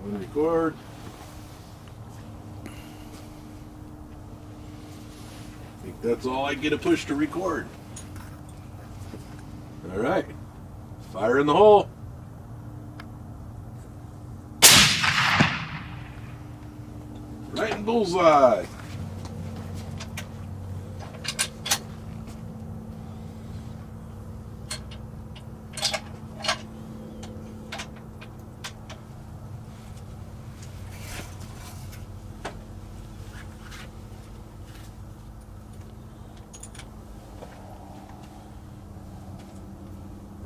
On record. I think that's all I get a push to record. All right. Fire in the hole. Right in bullseye.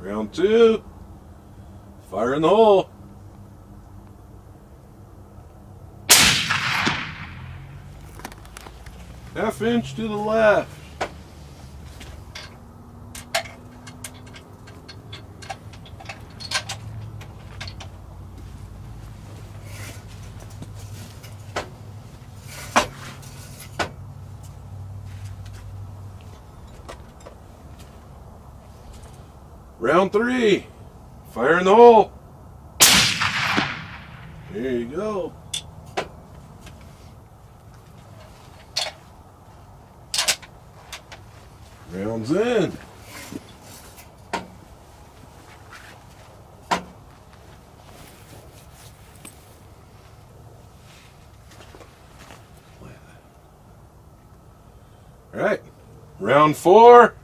Round two. Fire in the hole. Half inch to the left. Round three. Fire in the hole. There you go. Rounds in. All right. Round four.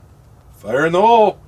Fire in the hole.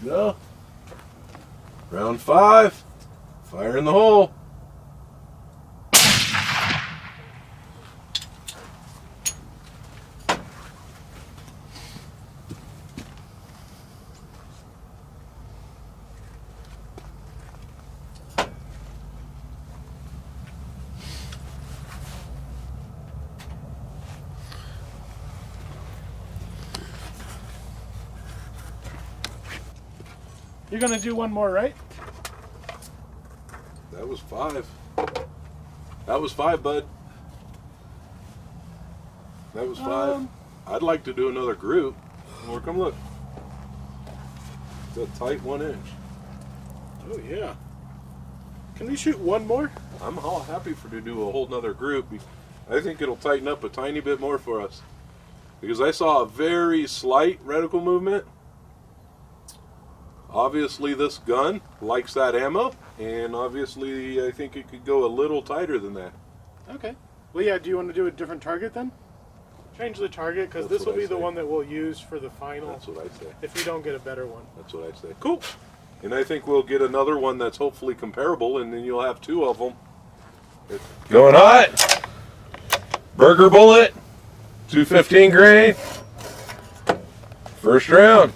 Go. Round five. Fire in the hole. You're gonna do one more, right? That was five. That was five, bud. That was five. I'd like to do another group. Or come look. It's a tight 1 inch. Oh yeah. Can we shoot one more? I'm all happy to do a whole nother group. I think it'll tighten up a tiny bit more for us. Because I saw a very slight reticle movement. Obviously this gun likes that ammo, and obviously I think it could go a little tighter than that. Okay. Well, yeah, do you want to do a different target then? Change the target, because this will be the one that we'll use for the final. That's what I say. If we don't get a better one. That's what I say. Cool. And I think we'll get another one that's hopefully comparable, and then you'll have two of them. Going hot. Burger bullet. 215 grain. First round.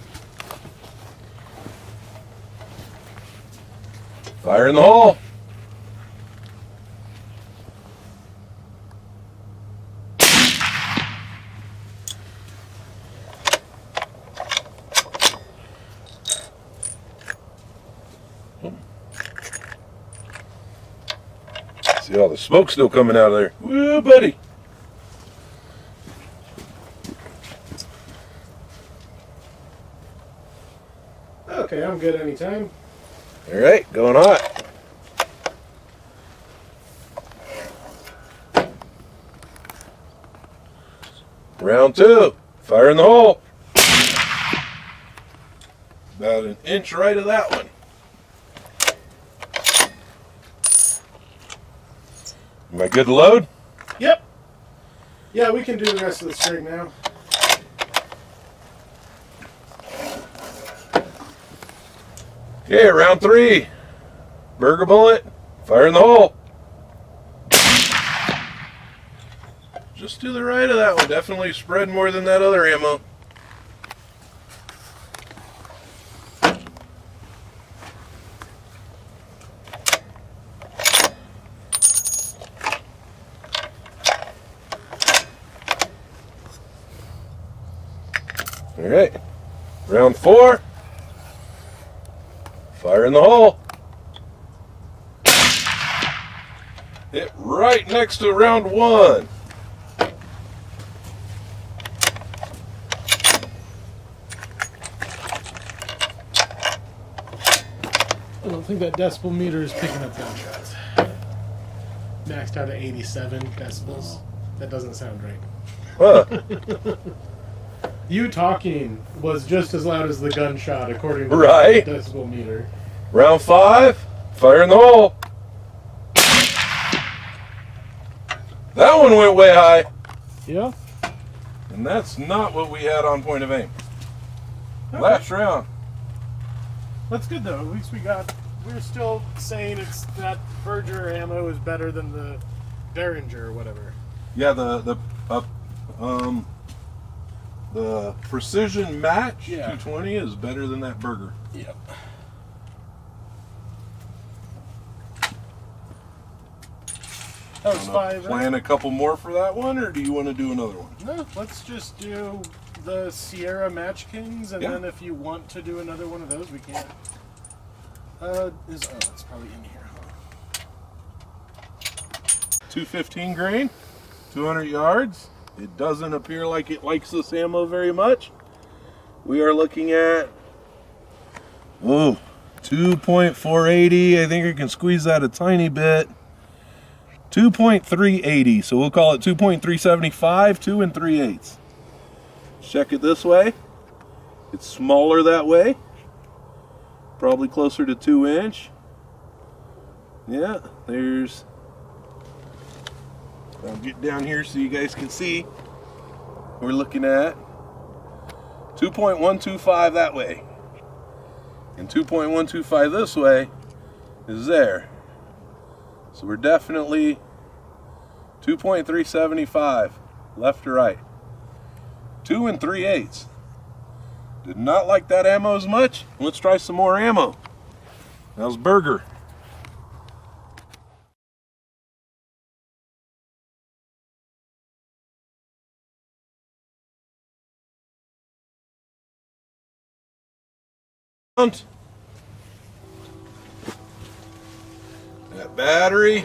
Fire in the hole. See all the smoke still coming out of there. Woo, buddy. Okay, I'm good anytime. All right, going hot. Round two. Fire in the hole. About an inch right of that one. Am I good to load? Yep. Yeah, we can do the rest of the string now. Okay, round three. Burger bullet, Fire in the hole. Just to the right of that one. Definitely spread more than that other ammo. All right, round 4. Fire in the hole. Hit right next to round 1. I don't think that decibel meter is picking up gunshots. Maxed out at 87 decibels. That doesn't sound right. Huh. You talking was just as loud as the gunshot, according to Right. the decibel meter. Round 5. Fire in the hole. That one went way high. Yeah. And that's not what we had on point of aim. Okay. Last round. That's good though. At least we're still saying it's that Berger ammo is better than the Derringer or whatever. Yeah, the precision match 220 is better than that Berger. Yep. That was 5. Plan a couple more for that one, or do you want to do another one? No, let's just do the Sierra Match Kings, and Yeah. then if you want to do another one of those, we can. It's probably in here. 215 grain, 200 yards. It doesn't appear like it likes this ammo very much. We are looking at 2.480. I think I can squeeze that a tiny bit. 2.380, so we'll call it 2.375, 2 3/8. Check it this way. It's smaller that way. Probably closer to 2 inch. Yeah, there's... I'll get down here so you guys can see. We're looking at 2.125 that way. And 2.125 this way is there. So we're definitely 2.375 left to right. 2 3/8. Did not like that ammo as much. Let's try some more ammo. How's Berger? That battery,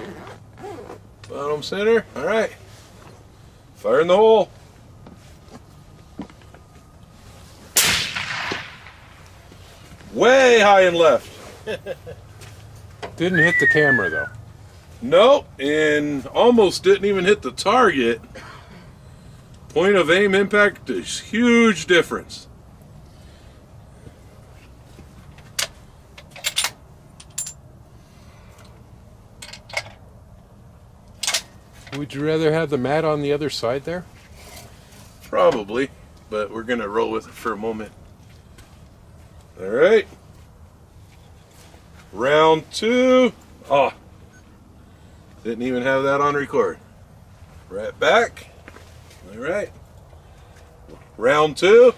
bottom center. All right, fire in the hole. Way high and left. Didn't hit the camera though. Nope, and almost didn't even hit the target. Point of aim impact is huge difference. Would you rather have the mat on the other side there? Probably, but we're gonna roll with it for a moment. All right. Round 2. Oh, didn't even have that on record. Right back. All right. Round 2.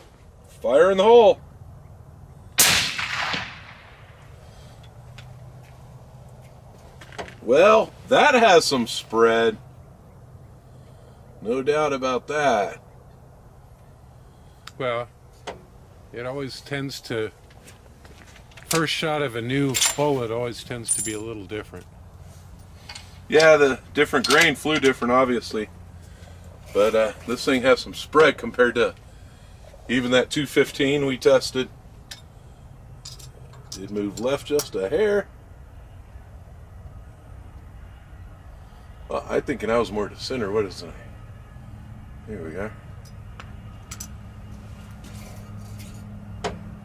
Fire in the hole. Well, that has some spread. No doubt about that. Well, it always tends to, first shot of a new bullet always tends to be a little different. Yeah, the different grain flew different, obviously. But this thing has some spread compared to even that 215 we tested. Did move left just a hair. Well, I'm thinking I was more to center. What is that? Here we go.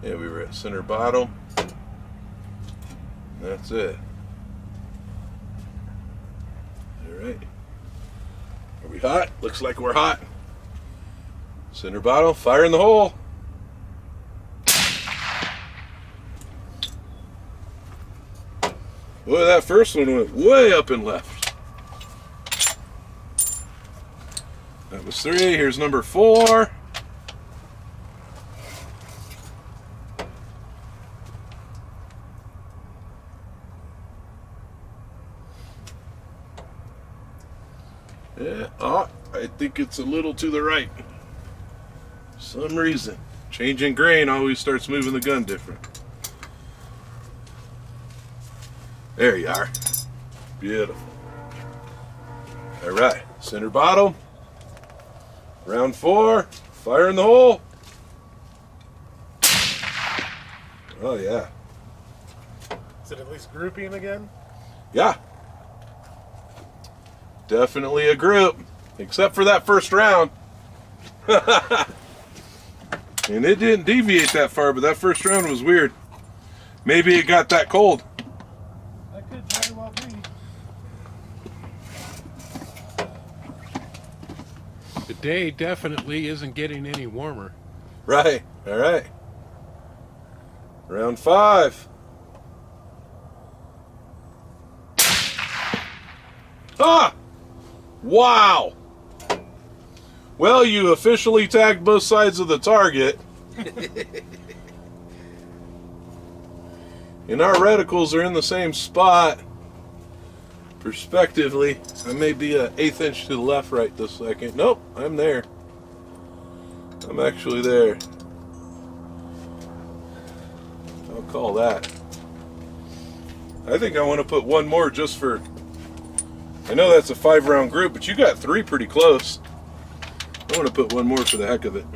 Yeah, we were at center bottom. That's it. All right. Are we hot? Looks like we're hot. Center bottom, fire in the hole. Boy, that first one went way up and left. That was 3. Here's number 4. Yeah, I think it's a little to the right. For some reason. Changing grain always starts moving the gun different. There you are. Beautiful. All right, center bottom. Round 4. Fire in the hole. Oh yeah. Is it at least grouping again? Yeah. Definitely a group, except for that first round. And it didn't deviate that far, but that first round was weird. Maybe it got that cold. That could very well be. The day definitely isn't getting any warmer. Right, all right. Round 5. Ah! Wow! Well, you officially tagged both sides of the target. And our reticles are in the same spot. Perspectively, I may be an 1/8 inch to the left right this second. Nope, I'm there. I'm actually there. I'll call that. I think I want to put one more just for... I know that's a 5-round group, but you got 3 pretty close. I want to put one more for the heck of it.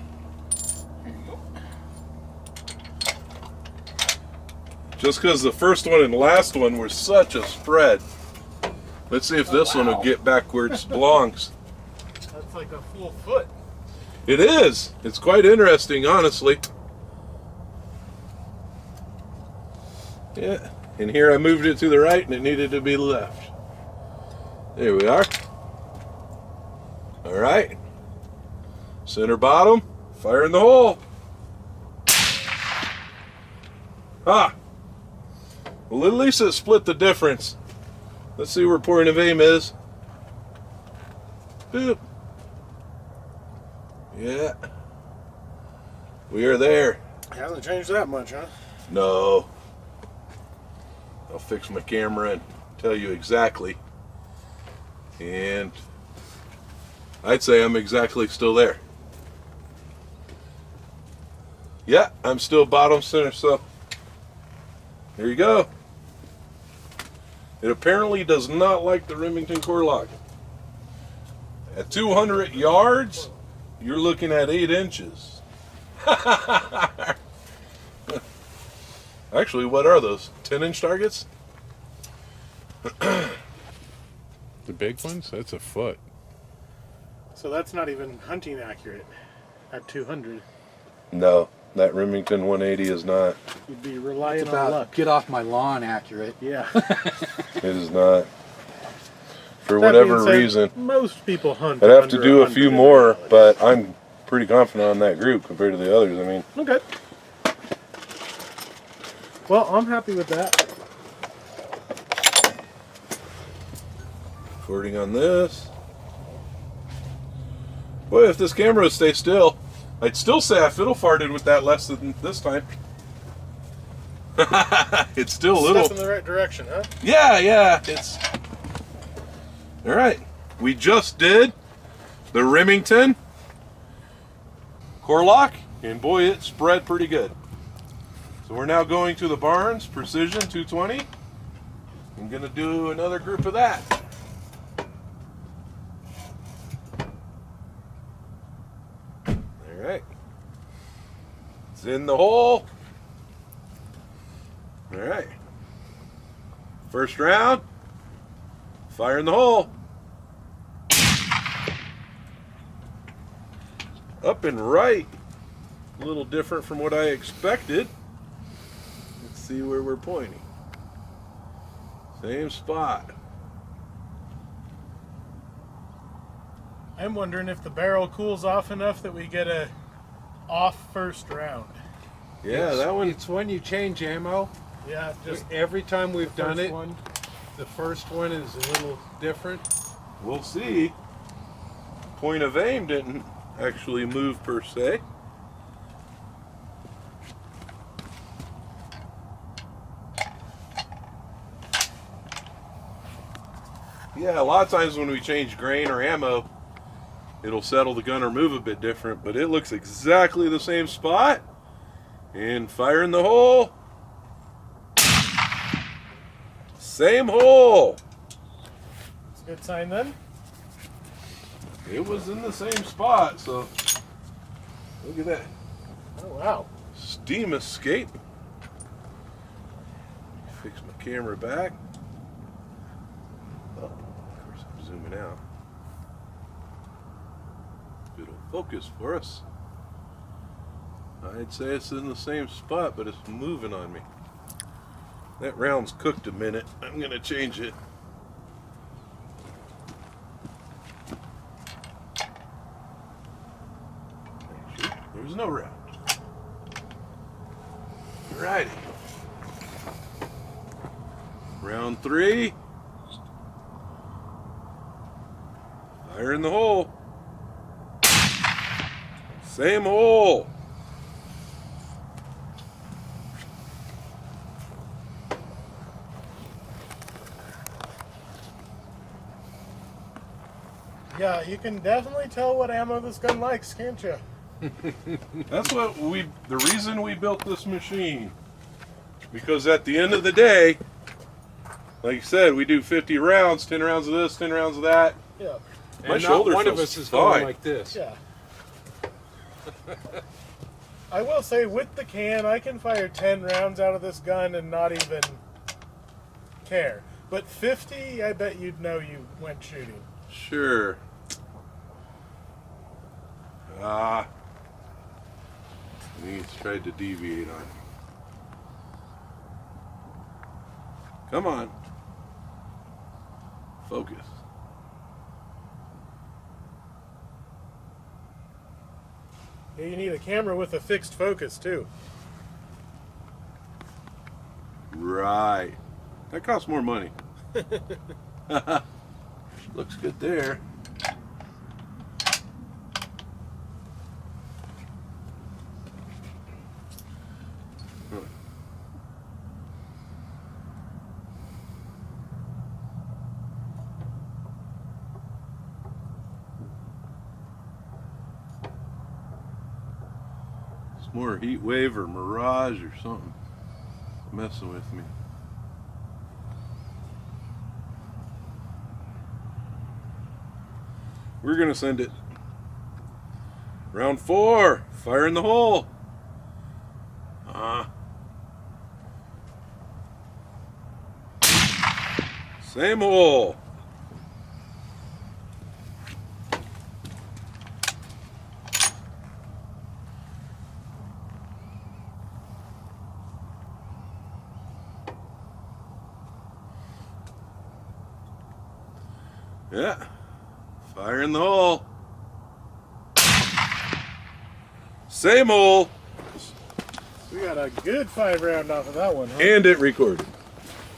Just because the first one and last one were such a spread. Let's see if this one will get back where it belongs. That's like a full foot. It is. It's quite interesting, honestly. Yeah. And here I moved it to the right and it needed to be left. There we are. All right. Center bottom. Fire in the hole. Ah. Well, at least it split the difference. Let's see where point of aim is. Boop. Yeah. We are there. It hasn't changed that much, huh? No. I'll fix my camera and tell you exactly. And I'd say I'm exactly still there. Yeah, I'm still bottom center, so there you go. It apparently does not like the Remington core lock. At 200 yards, you're looking at 8 inches. Actually, what are those? 10-inch targets? The big ones? That's a foot. So that's not even hunting accurate at 200. No, that Remington 180 is not. You'd be relying It's on about luck. get off my lawn accurate. Yeah. It is not. For That whatever being said, reason. most people hunt. I'd have to under do a 100 few in more, reality. but I'm pretty confident on that group compared to the others. I mean, Okay. Well, I'm happy with that. recording on this. Boy, if this camera would stay still, I'd still say I fiddle farted with that less than this time. It's still a little. Step in the right direction, huh? Yeah, it's... Alright, we just did the Remington core lock, and boy, it spread pretty good. So we're now going to the Barnes Precision 220. I'm going to do another group of that. Alright. It's in the hole. Alright. First round. Fire in the hole. Up and right. A little different from what I expected. Let's see where we're pointing. Same spot. I'm wondering if the barrel cools off enough that we get a off first round. Yeah, that one. It's when you change ammo. Yeah, just Every time we've done first it, one. the first one is a little different. We'll see. Point of aim didn't actually move per se. Yeah, a lot of times when we change grain or ammo, it'll settle the gun or move a bit different, but it looks exactly the same spot. And fire in the hole. Same hole. It's a good sign then. It was in the same spot, so look at that. Oh wow. Steam escape. Fix my camera back. Oh, of course I'm zooming out. It'll focus for us. I'd say it's in the same spot, but it's moving on me. That round's cooked a minute. I'm gonna change it. There's no round. Alrighty. Round 3. Fire in the hole. Same hole. Yeah, you can definitely tell what ammo this gun likes, can't you? That's what the reason we built this machine. Because at the end of the day, like you said, we do 50 rounds, 10 rounds of this, 10 rounds of that. Yeah. My And shoulder not one of feels us is fine. going like this. Yeah. I will say, with the can, I can fire 10 rounds out of this gun and not even care. But 50, I bet you'd know you went shooting. Sure. He's tried to deviate on it. Come on. Focus. Yeah, you need a camera with a fixed focus, too. Right. That costs more money. Looks good there. It's more heat wave or mirage or something messing with me. We're gonna send it. Round 4, fire in the hole. Same hole. Yeah. Fire in the hole. Same hole. We got a good 5 round off of that one, huh? And it recorded.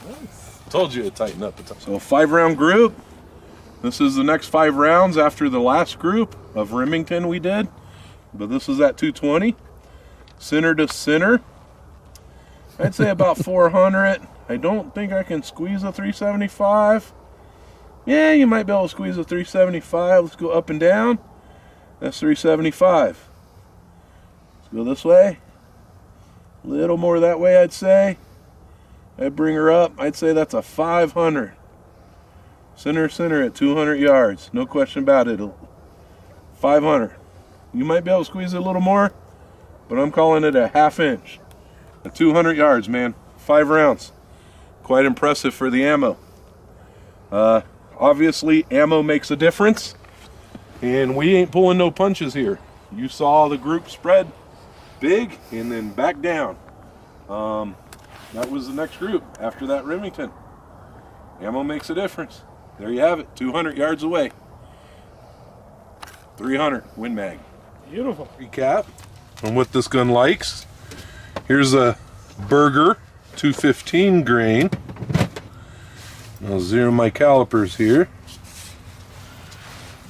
Nice. Told you to tighten up the time. So 5-round group. This is the next 5 rounds after the last group of Remington we did. But this is at 220. Center to center. I'd say about 400. I don't think I can squeeze a 375. Yeah, you might be able to squeeze a 375. Let's go up and down. That's 375. Let's go this way. A little more that way, I'd say. I'd bring her up. I'd say that's a 500. Center at 200 yards. No question about it. 500. You might be able to squeeze it a little more, but I'm calling it a ½ inch. At 200 yards, man. 5 rounds. Quite impressive for the ammo. Obviously, ammo makes a difference, and we ain't pulling no punches here. You saw the group spread big and then back down. That was the next group after that Remington. Ammo makes a difference. There you have it, 200 yards away. 300 Win Mag. Beautiful. Recap on what this gun likes. Here's a Burger 215 grain. I'll zero my calipers here.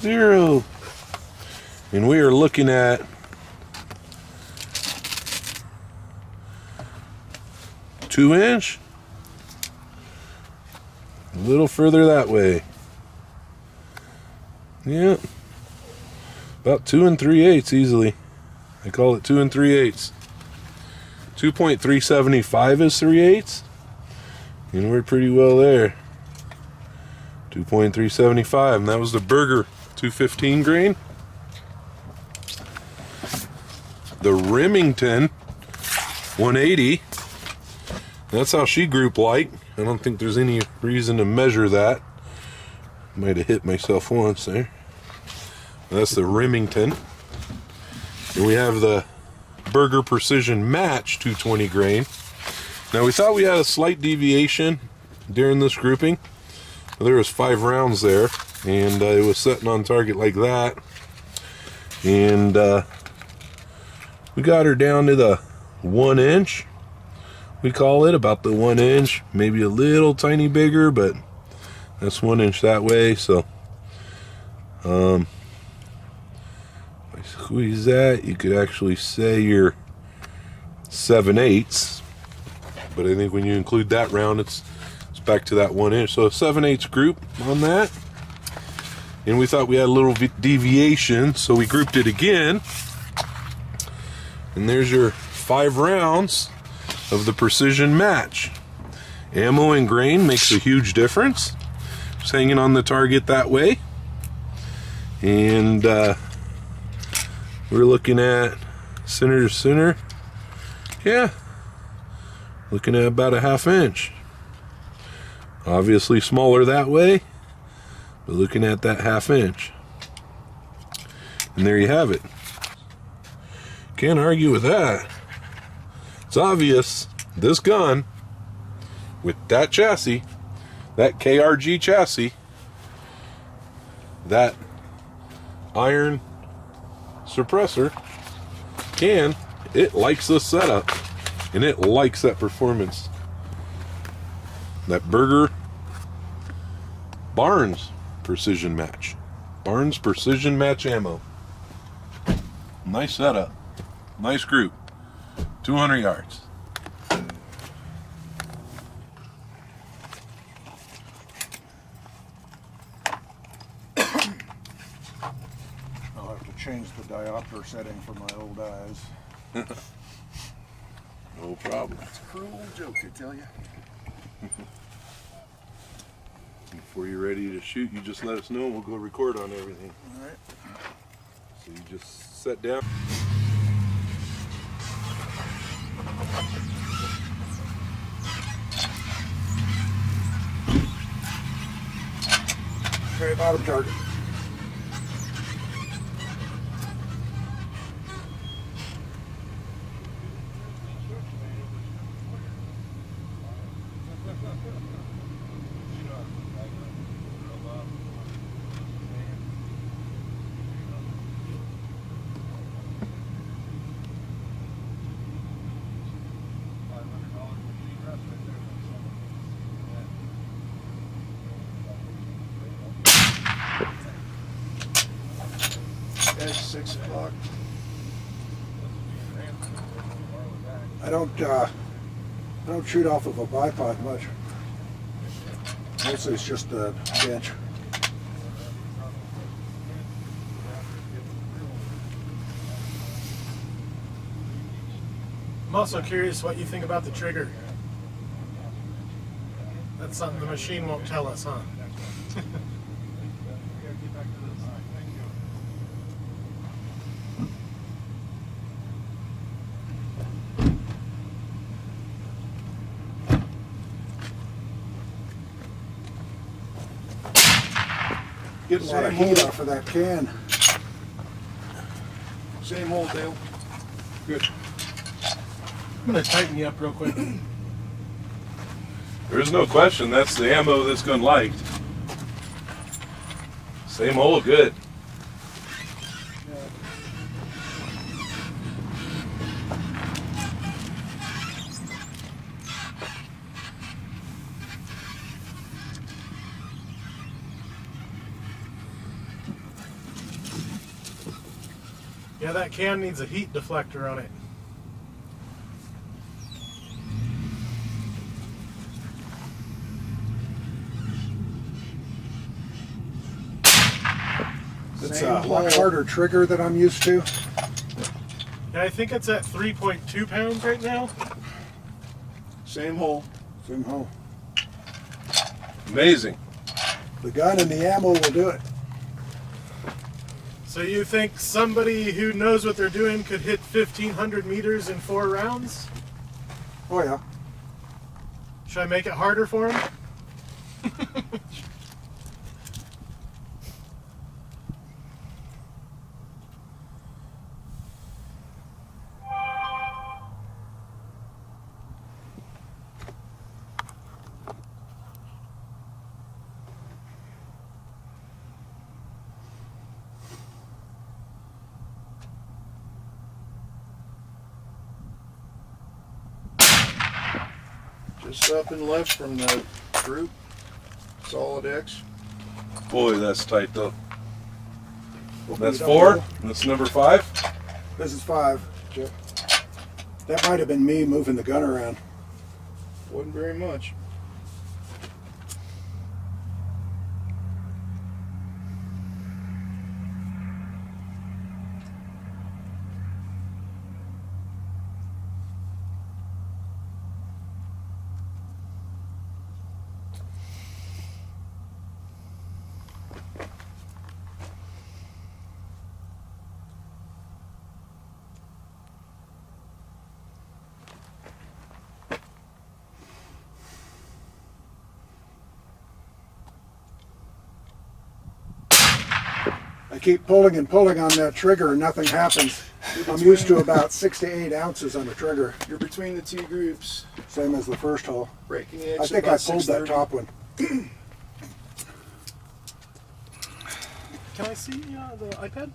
0. And we are looking at 2-inch. A little further that way. Yeah. About 2 3/8 easily. I call it 2 3/8. 2.375 is 3/8. And we're pretty well there. 2.375, and that was the Berger 215 grain. The Remington 180. That's how she group like. I don't think there's any reason to measure that. Might have hit myself once there. That's the Remington. And we have the Berger Precision Match 220 grain. Now we thought we had a slight deviation during this grouping. There was 5 rounds there, and it was sitting on target like that. And we got her down to the 1 inch. We call it about the 1 inch, maybe a little tiny bigger, but that's 1 inch that way. So if I squeeze that, you could actually say you're 7/8, but I think when you include that round, it's back to that 1 inch. So a 7/8 group on that, and we thought we had a little deviation, so we grouped it again. And there's your 5 rounds of the Precision Match. Ammo and grain makes a huge difference. Just hanging on the target that way. And we're looking at center to center. Yeah, looking at about a 1/2 inch. Obviously smaller that way, but looking at that 1/2 inch. And there you have it. Can't argue with that. It's obvious this gun with that chassis, that KRG chassis, that iron suppressor, it likes this setup, and it likes that performance. That Berger Barnes Precision Match. Barnes Precision Match ammo. Nice setup. Nice group. 200 yards. I'll have to change the diopter setting for my old eyes. No problem. It's a cruel joke, I tell you. Before you're ready to shoot, you just let us know and we'll go record on everything. All right. So you just set down. Okay, bottom target. It's 6 o'clock. I don't shoot off of a bipod much. Mostly it's just a bench. I'm also curious what you think about the trigger. That's something the machine won't tell us, huh? Get a lot of heat off of that can. Same old Dale. Good. I'm going to tighten you up real quick. There's no question that's the ammo this gun liked. Same old good. Yeah, that can needs a heat deflector on it. It's a lot harder trigger than I'm used to. Yeah, I think it's at 3.2 pounds right now. Same hole. Same hole. Amazing. The gun and the ammo will do it. So you think somebody who knows what they're doing could hit 1,500 meters in 4 rounds? Oh yeah. Should I make it harder for him? Just up and left from the group. Solid X. Boy, that's tight though. Open That's it up 4. a little. That's number 5. This is 5. Chip. That might have been me moving the gun around. Wasn't very much. I keep pulling and pulling on that trigger and nothing happens. I'm used to about 6 to 8 ounces on the trigger, You're between the two groups. same as the first hole. Breaking edge. I think I about pulled that 630. top one. Can I see the iPad?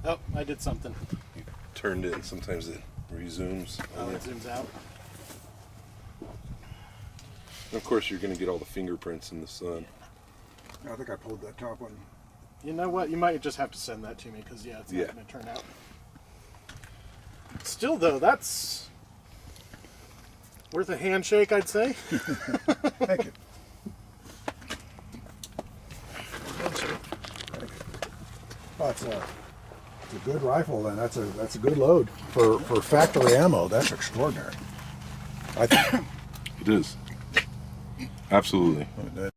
Oh, I did something. Turned in. Sometimes it resumes. Oh, it zooms out. Of course, you're going to get all the fingerprints in the sun. I think I pulled that top one. You know what? You might just have to send that to me because, yeah, it's not Yeah. going to turn out. Still, though, that's worth a handshake, I'd say. Thank you. Oh, it's a good rifle then. That's a good load for factory ammo. That's extraordinary. I think It is. Absolutely. that